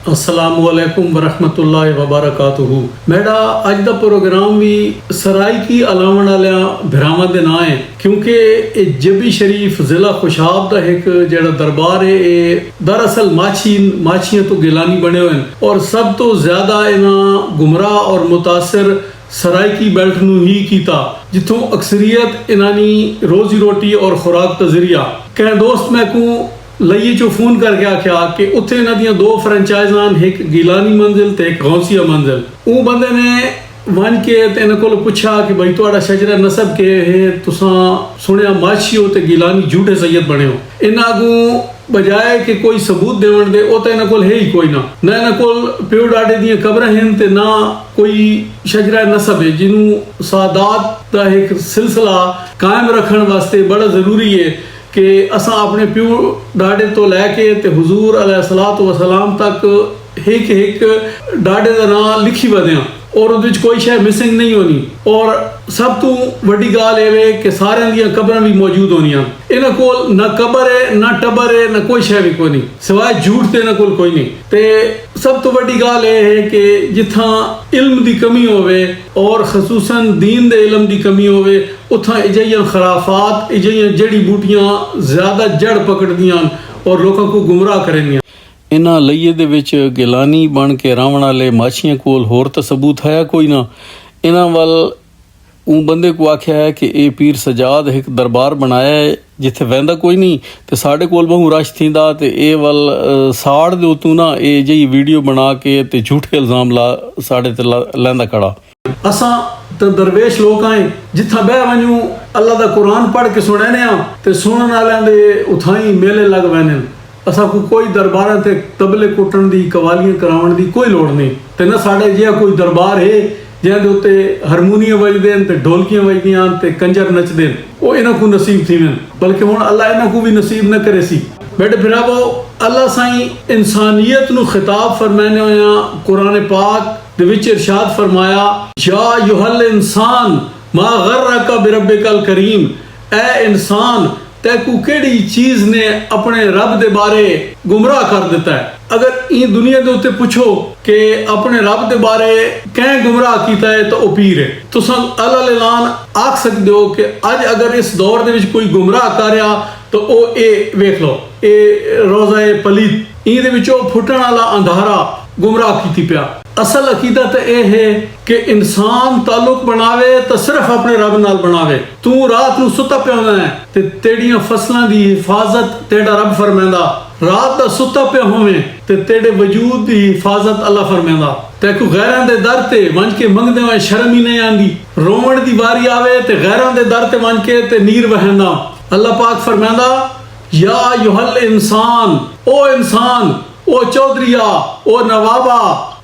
अस्सलामुअलैकुम वरहमतुल्लाहि वबरकातुहू। मेरा अज का प्रोग्राम भी सराइकी अलावण वालियां भरावां दे नां है, क्योंकि जबी शरीफ जिला खुशाब का एक जेड़ा दरबार है ये दरअसल माछियां तो गिलानी बने हुए हैं और सब तो ज्यादा इन्हां गुमराह और मुतासर सराइकी बेल्ट नूं ही कीता, जिथों अक्सरियत इन्हानी रोजी रोटी और खुराक का जरिया। कह दोस्त मैं को लइए चो फोन करके आख्या कि उत्थे इन्हां दियां दो फ्रेंचाइज़ां, एक गिलानी मंजिल ते एक गौसिया मंजिल। वो बंदे ने वन के ते इन्हां कोल पुछा कि भाई तुहाडा शजरा नसब के है, तुसां सुनिया माछी हो ते गिलानी झूठे सैयद बने हो। इन्हां को बजाए कि कोई सबूत देवन दे, वो तो इन्हां कोल है ही कोई ना इन्हां कोल प्यो डाडे दियां कब्रां हैं ते ना कोई शजरा नसब है, जिन्हों सादात दा एक सिलसिला कायम रखने वास्ते बड़ा जरूरी है कि असां अपने प्यो डाडे तो लैके ते हुजूर अलैहिस्सलातु वसलाम तक एक डाडे का नाम लिखी वधियां और उहदे कोई शय मिसिंग नहीं होनी। और सब तो वड्डी गाल ये कि सारे दियां कब्रां भी मौजूद होनियां। इन्हां कोल ना कबर है ना टबर है ना कोई शय भी कोई नहीं, सिवाय झूठ ते इन्हां कोल कोई नहीं। ते सब तो वड्डी गाल ये है कि जिथां इल्म दी कमी होवे और खसूसन दीन दे इल्म दी कमी होवे, उत्थां इजियां खराफात, इजियां जड़ी बूटियां ज्यादा जड़ पकड़दियां और लोगों को गुमराह करदियां। इन्हां लइए दे विच गिलानी बन के रावण वाले माछियां कोल होर तो सबूत है कोई ना। इन्हां वल ऊ बंदे को आख्या है कि ये पीर सजाद एक दरबार बनाया है जिथे वहदा कोई नहीं, तो साढ़े कोल बहु रश थींदा ते ए वल साड़ दे उतों ना ये जी वीडियो बना के ते झूठे इल्जाम ला साढ़े ते लैंदा खड़ा। असां तो दरवेश लोग आए, जिथा बह वनूं अल्लाह दा कुरान पढ़ के सुनने ते सुनने वालियां दे उथाई मेले लग वैने। असा को कोई दरबार ते तबले कुटन दी, कवालियां करावन दी कोई लोड़ नहीं। ते ना साढ़े जिहा कोई दरबार है जिहदे उत्ते हारमोनियम वजदे ते ढोलकियां वजदियां ते कंजर नचदे, वो इन्हां को नसीब थी वन, बल्कि हुण अल्लाह इन्हां को भी नसीब न करे सी। बेटे फिरावो अल्लाह साईं इंसानियत नू खिताब फरमाने होया कुरान पाक दे विच इरशाद फरमाया, या अय्युहल इंसान मा गर्रका बिरब्बिकल करीम। ए इंसान तैकू केड़ी चीज ने अपने रब दे बारे गुमराह कर दिता है। अगर इन दुनिया दे उत्ते पूछो कि अपने रब दे बारे कैं गुमराह कीता है तो ओ पीर है। तुसां अल्लाह ऐलान आख सकदे हो कि अज अगर इस दौर दे विच कोई गुमराह कर रहा तो ओ ए वेख लो, ए रोज़ा ए पलीत इन दे विचों फुटण वाला अंधारा गुमराह कीती पिया। असल अकीदत यह है कि इंसान ताल्लुक बनावे तो सिर्फ अपने रब नाल बनावे। तू रात नू सुता पिया होना है ते तेड़ियां फसलां दी हिफाजत तेरा रब फरमांदा, रात दा सुता पिया होवे ते तेरे वजूद दी हिफाजत अल्लाह फरमांदा। तैकू गैरां दे दर ते वंज के मंगदे होए शर्म ही नहीं आंदी, रोवण दी वारी आवे ते गैरां दे दर ते वंज के ते नीर वहंदा। अल्लाह पाक फरमांदा, या अय्युहल इंसान, ओ इंसान, ओ चौधरिया, ओ नवाबा,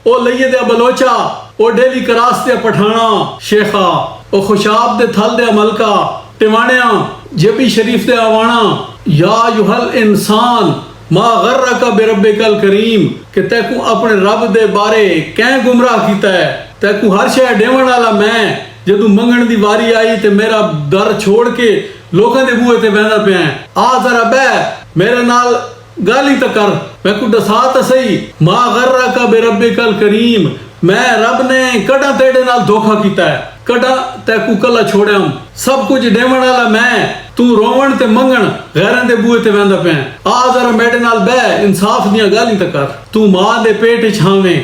ओ लइये दे बलोचा, ओ डेली करास दे पठाना शेखा, ओ खुशाब दे थल दे मलका टिवाणिया, जेबी शरीफ दे आवाना, या अय्युहल इंसान मा गर्रका बिरब्बिकल करीम, कि तैकू अपने रब दे बारे कैं गुमराह कीता है। तैकू हर शय देवण वाला मैं, जदों मंगण दी वारी आई ते मेरा दर छोड़ के लोकां दे बूहे ते बहदा पिया है। आ जरा बह मेरे नाल गाली तो कर, मैं को दसा तो सही, मा गर्रका बिरब्बिकल करीम, मैं रब ने कड़ा तेरे नाल धोखा कीता है, कड़ा तैकू कला छोड़िया, सब कुछ देवण वाला मैं, तू रोवण ते मंगण गैरां दे बूहे ते वहदा पिया। आ जरा मेरे नाल बह इंसाफ दियां गाली तो कर। तू मां दे पेट छावे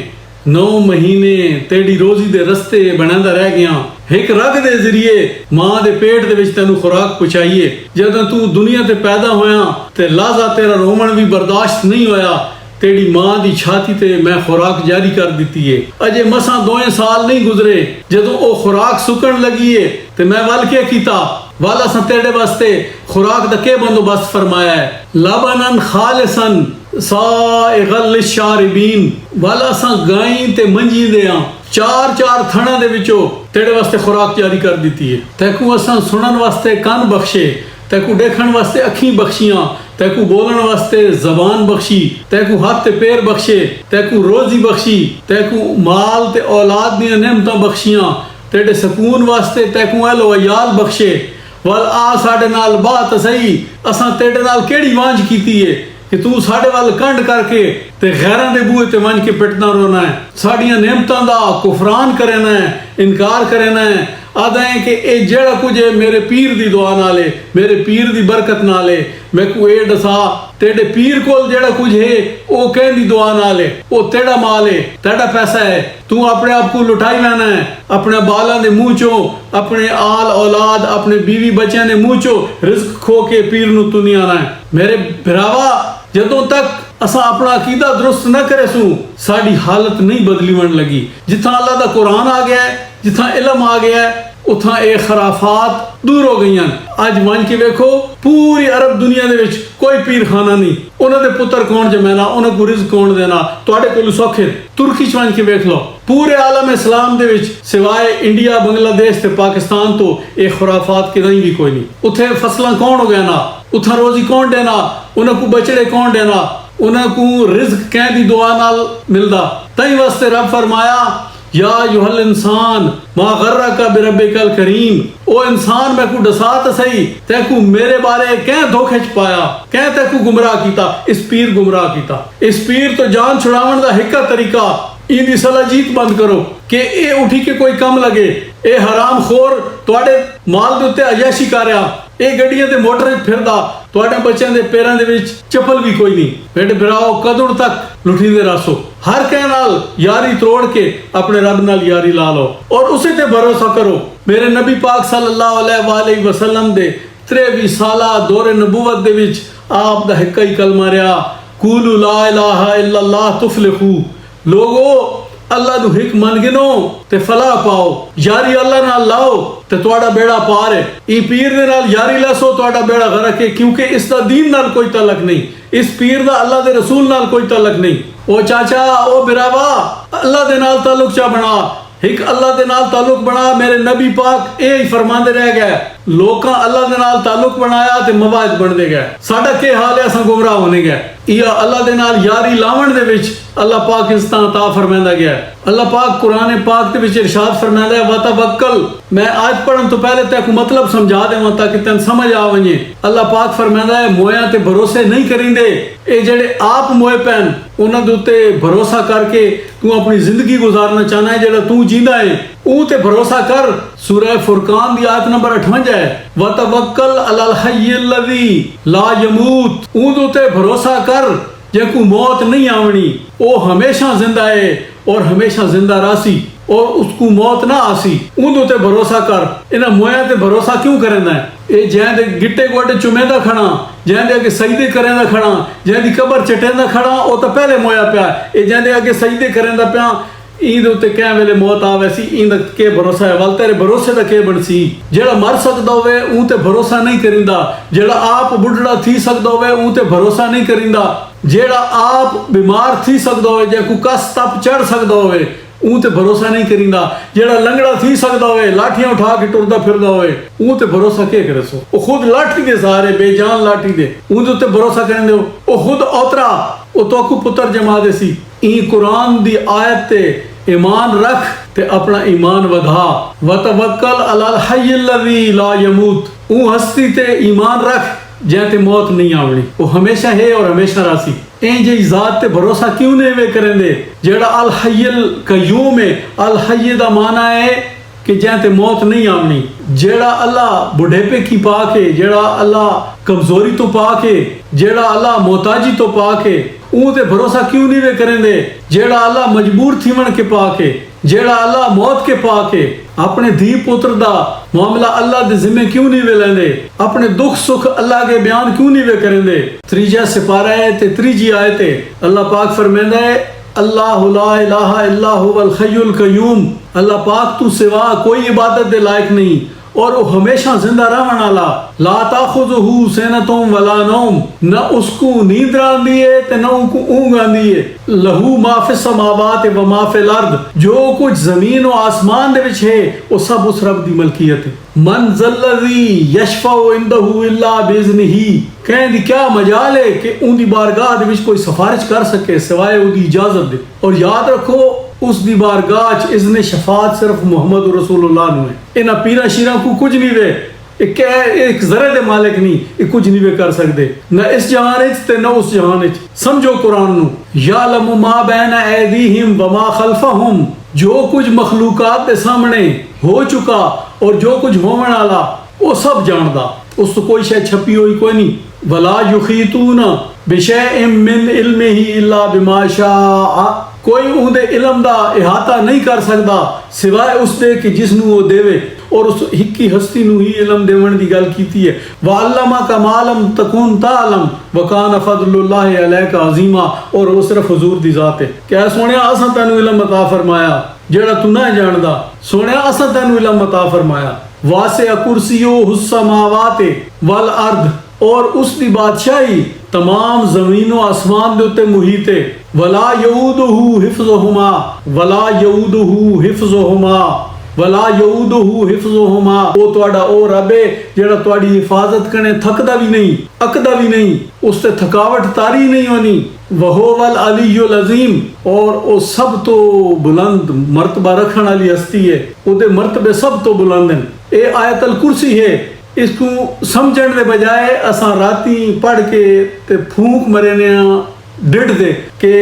9 महीने तेरी रोजी दे रस्ते बनांदा रह गया, एक रग दे जरिए मां दे पेट दे विच तैनू खुराक पहुंचाइए। जदों तू दुनिया ते पैदा होया ते लाजा तेरा रोमन भी बर्दाश्त नहीं होया, तेरी मां दी छाती ते मैं खुराक जारी कर दी है। अजे मसा 2 साल नहीं गुजरे जदों ओ खुराक सुकण लगी है ते मैं वल के कीता, वाला सा तेरे वास्ते खुराक दा के बंदोबस्त फरमाया है, लबनन खालिसन साइगल लिशारिबीन, वाला सा गाई ते मंजी दे 4 थणा दे विचों तेरे वास्ते खुराक जारी कर दी है। तैकू असां सुनन वास्ते कान बख्शे, तैकू देखण वास्ते अखीं बख्शियां, तैकू बोलण वास्ते जबान बख्शी, तैकू हाथ ते पैर बख्शे, तैकू रोजी बख्शी, तैकू माल ते औलाद दी नेमतां बख्शियां, तेरे सुकून वास्ते तैकू अहलो अयाल बख्शे। वल आ साडे नाल बात सही, असां तेरे नाल केड़ी वांझ कीती है ਕਿ ਤੂੰ ਸਾਡੇ ਵੱਲ ਕੰਡ ਕਰਕੇ ਤੇ ਗੈਰਾਂ ਦੇ ਬੂਹੇ ਤੇ ਵੰਜ ਕੇ ਪਿੱਟਣਾ ਰੋਣਾ ਹੈ, ਸਾਡੀਆਂ ਨਿਮਤਾਂ ਦਾ ਕੁਫਰਾਨ ਕਰਨਾ ਹੈ, ਇਨਕਾਰ ਕਰਨਾ ਹੈ। ਆਦਾ ਹੈ ਕਿ ਇਹ ਜਿਹੜਾ ਕੁਝ ਹੈ ਮੇਰੇ ਪੀਰ ਦੀ ਦੁਆ ਨਾਲ ਹੈ, ਮੇਰੇ ਪੀਰ ਦੀ ਬਰਕਤ ਨਾਲ ਹੈ। मैं को ये दसा तेरे पीर को जेड़ा कुछ है वो कहनी दुआ नाल है, वो तेरा माल है, तेरा पैसा है, तू अपने आप को लुटाई लेना है, अपने बालों के मुंह चो, अपने आल औलाद, अपने बीवी बच्चों के मुंह चो रिस्क खो के पीर नू तू नहीं आना है। मेरे भरावा जदों तक असा अपना अकीदा दुरुस्त न करे सू साड़ी हालत नहीं बदली बन लगी। जिथा अल्लाह का कुरान आ गया है, जिथा इल्म आ गया है, उथा ये खराफात दूर हो गई। अज वन के वेखो पूरी अरब दुनिया दे विच कोई पीर खाना नहीं, उन्होंने पुत्र कौन जमाना, उन्हें को रिज़्क कौन देना, तुहाडे कोल सौखे। तुर्की च वन के वेख लो, पूरे आलम इस्लाम दे विच सिवाय इंडिया, बांग्लादेश ते पाकिस्तान तो ये खुराफात किदाई भी कोई नहीं। उथे फसलां कौन हो गया ना, उथा रोजी कौन देना, उन्हें को बचड़े कौन देना, उन्हें को रिज़्क कह दी दुआ नाल मिलदा। तई वास्ते रब फरमाया या युहल इंसान मा गर्रका बिरब्बिकल करीम, ओ इंसान मैं को दसा तो सही तैकू मेरे बारे कह धोखे च पाया, कह तैकू गुमराह कीता, इस पीर गुमराह कीता। इस पीर तो जान छुड़ावन दा हिक्का तरीका इंदी सलाजीत बंद करो कि ए उठी के कोई कम लगे। ए हराम खोर तुहाडे माल दे उत्ते अय्याशी कर रहा, ए गड्डियां ते मोटर फिरदा, तुहाडे बच्चों के पैरों दे विच चप्पल भी कोई नहीं। बेटे बिराओ कदों तक लुटींदे रसो, हर कह नाल यारी तोड़ के अपने रब नाल यारी ला लो और उसे ते भरोसा करो। मेरे नबी पाक सल्लल्लाहु अलैहि वसल्लम दे 23 साला दौरे नबूवत दे विच आप दा हिक्का ही कलमा रहा, कूलू ला इलाहा इल्लल्लाह तुफलिहू। लोगो अल्लाह नु हिक मन गिनो ते फलाह पाओ, यारी अल्लाह नाल लाओ ते तुहाडा बेड़ा पार है। ई पीर दे नाल यारी लसो तुहाडा बेड़ा गरक है, क्योंकि इस दा दीन नाल कोई तलक नहीं, इस पीर दा अल्लाह दे रसूल नाल कोई तलक नहीं। ओ चाचा ओ बिरावा अल्लाह दे नाल ताल्लुक चा बना, एक अल्लाह दे नाल ताल्लुक बना। मेरे नबी पाक ये ही फरमांदे रह गए, लोकां अल्लाह दे नाल ताल्लुक बनाया ते मवाद बनदे गए। साडा के हाल है, असां गुमराह होने गए। या अल्लाह दे नाल यारी लावण दे विच अल्लाह पाक इंसान ता फरमांदा गया। अल्लाह पाक कुरान पाक दे विच इरशाद फरमांदा है वतवक्कल। मैं आज पढ़न तो पहले तक मतलब समझा देवां ताकि तैन समझ आ वने। अल्लाह पाक फरमांदा है मोया ते भरोसे नहीं करिंदे, ए जेड़े आप मोए पैन उन्हां दे उत्ते भरोसा करके तू अपनी जिंदगी गुजारना चाहना है, जेड़ा तू जींदा है ऊ ते भरोसा कर। सूरह फुरकान दी आयत नंबर 58 है, वतवक्कल अलल हय्यिल लज़ी ला यमूत। ऊ दे उत्ते भरोसा कर जेकू मौत नहीं आवनी, वो हमेशा जिंदा है और हमेशा जिंदा रासी और उसको मौत ना आसी। उन ते भरोसा कर। इन्हें मोया ते भरोसा क्यों करना है? ये जैन दे गिट्टे गोटे चुमेंदा खड़ा, जैन दे अगे सजदे करेंदा खड़ा, जैन दी कबर चटेंदा खड़ा, वो तो पहले मोया पिया। ये जैन दे अगे सजदे करेंदा पिया, ईद उत्ते कै वेले मौत आवे सी, ईद के भरोसा है? वल तेरे भरोसे दा के बनसी? जेड़ा मर सकदा होवे ऊ ते भरोसा नहीं करिंदा, जेड़ा आप बुढ़ड़ा थी सकदा होवे ऊ ते भरोसा नहीं करिंदा, जेड़ा आप बीमार थी सकदा होवे, जे को कस तप चढ़ सकदा होवे ऊ ते भरोसा नहीं करिंदा, जेड़ा लंगड़ा थी सकदा होवे, लाठियां उठा के टुरदा फिरदा होवे ऊ ते भरोसा के करे सो? ओ खुद लाठी दे सहारे बेजान लाठी दे ऊ ते भरोसा करन दे। ओ खुद औतरा ओ तोकू पुत्र जमा दे सी। ई कुरान दी आयत ते ईमान रख ते अपना ईमान वधा। वतवक्कल अलल हय्यिल लज़ी ला यमूत। ऊ हस्ती ते ईमान रख जैते मौत नहीं आवनी, वो हमेशा है और हमेशा रासी। ऐं जी जात ते भरोसा क्यों नहीं वे करेंदे? जेड़ा अल हय्युल कय्यूम है, अल हय्य दा माना है कि जैते मौत नहीं आवनी। जेड़ा अल्लाह बुढ़ेपे की पाक है, जेड़ा अल्लाह कमजोरी तो पाक है, जेड़ा अल्लाह मोहताजी तो पाक है, ऊ ते भरोसा क्यों नहीं वे करेंदे? जेड़ा अल्लाह मजबूर थीवन के पाक है, जेड़ा अल्लाह मौत के पाक है, अपने धी पुत्र दा मामला अल्लाह दे जिम्मे क्यों नहीं वे लेंदे? अपने दुख सुख अल्लाह के बयान क्यों नहीं वे करेंदे? त्रीजा सिपारा है ते त्रीजी आयत है, अल्लाह पाक फरमांदा है अल्लाहु ला इलाहा इल्ला हुवल हय्युल कय्यूम। अल्लाह पाक तू सिवा कोई इबादत दे लायक नहीं और वो हमेशा जिंदा रहने वाला। ला ताखुज़ुहु सिनतुम वला नौम। न उसको नींद आंदी है ते न उनको ऊँघ आंदी है। लहू मा फिस समावात व मा फिल अर्द। जो कुछ जमीन और आसमान दे विच है वो सब उस रब दी मलकियत है। मन ज़ल्लज़ी यशफ़उ इंदहु इल्ला बिइज़्निही। कहने दी क्या मजाल है कि उनकी बारगाह दे विच कोई सिफारिश कर सके सिवाय उदी इजाजत दे। और याद रखो उस दी बारगाह इज़्न शफात सिर्फ मुहम्मद रसूलुल्लाह नु है। इन्हां पीरा शीरा को कुछ नहीं वे। एक एक जरे दे मालिक नहीं, ये कुछ नहीं वे कर सकते, न इस जहान विच ते न उस जहान विच। समझो कुरान नू, यालमु मा बैन ऐदीहिम व मा खल्फहुम, जो कुछ मखलूकात के सामने हो चुका और जो कुछ होने वाला वो सब जानदा, उस तो कोई शय छपी हुई कोई नहीं। वला युखीतूना बिशैइन मिन इल्मिही इल्ला बिमा शाअ, कोई उहदे इल्म दा इहाता नहीं कर सकता सिवाय उसदे कि जिसनू वो देवे, और उस हिक्की हस्ती नू ही इल्म देवन दी गल कीती है। वअल्लमा का मालम तकुन तालम व कान फदलुल्लाहि अलैका अजीमा, और वो सिर्फ हुजूर दी जात है। क्या सोनिया असां तैनू इल्म अता फरमाया जेड़ा तू ना जानदा, सोनिया असां तैनू इल्म अता फरमाया। वासिअ कुर्सियुहु समावाति वल अर्द, और उसकी बादशाही तमाम जमीनों आसमान दे उत्ते मुहीत है। वला यऊदुहु हिफ्ज़ुहुमा, वला यऊदुहु हिफ्ज़ुहुमा, वला यऊदुहु हिफ्ज़ुहुमा, वो तुहाडा ओ रब है जेड़ा तुहाडी हिफाजत करने थकदा भी नहीं, अकदा भी नहीं, उससे थकावट तारी नहीं होनी। वहुवल अलियुल अज़ीम, और वो सब तो बुलंद मर्तबा रखने वाली हस्ती है, उहदे मर्तबे सब तो बुलंद हैं। ये आयतल कुर्सी है, इसको समझण के बजाय असां राती पढ़ के ते फूंक मरेने डिड दे के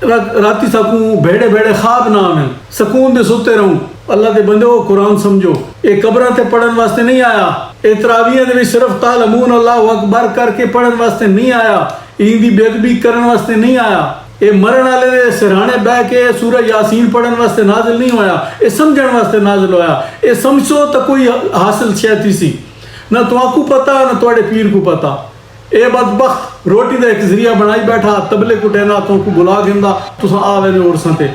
राती सकूं भेड़े भेड़े ख्वाब ना आवे, सकून दे सुते रहूं। अल्लाह दे बंदे वो कुरान समझो, ये कब्रां ते पढ़न वास्ते नहीं आया, ये तरावियां दे विच सिर्फ तालमून अल्लाहु अकबर करके पढ़न वास्ते नहीं आया, इंदी बेअदबी करन वास्ते नहीं आया, ये मरण वाले दे सिरहाने बह के सूरह यासीन पढ़न वास्ते नाजिल नहीं होया, ये समझण वास्ते नाजिल होया। ये समझो तो कोई हासिल शैती सी, ना तुआकू पता ना तुहाडे पीर को पता। ए बदबख्त रोटी का एक जरिया बनाई बैठा, तबले कुटेना तो बुला गिंदा, तुसां आवे ने उर्सां ते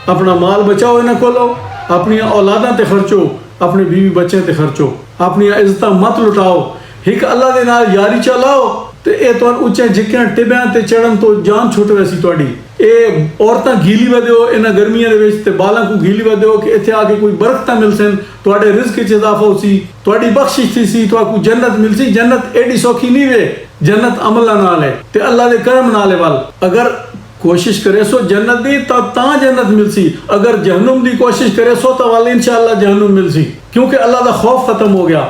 अपना माल बचाओ, इन्हें खोलो, अपनी औलादां ते खर्चो, अपने बीवी बच्चे ते खर्चो, अपनी इज्जत मत लुटाओ, एक अल्लाह दे नाल यारी चलाओ, ते ए तुहां उच्चे जिक्यां टिब्यां ते चढ़न तो जान छुट वैसी तुहाडी। ए औरतां गीली वधियो इन्हां गर्मियां दे विच ते बालां को गीली वधियो कि इत्थे आके कोई बरकतां मिलसन, तुहाडे रिज़्क च इजाफा होसी, तुहाडी बख्शिश थीसी, तुहाकू जन्नत मिलसी। जन्नत एडी सौखी नहीं वे, जन्नत अमल नाल है ते अल्लाह दे करम नाल है। वल अगर कोशिश करे सो जन्नत दी तां जन्नत मिलसी, अगर जहन्नुम दी कोशिश करे सो तो वल इंशाअल्लाह जहन्नुम मिलसी, क्योंकि अल्लाह दा खौफ खत्म हो गया।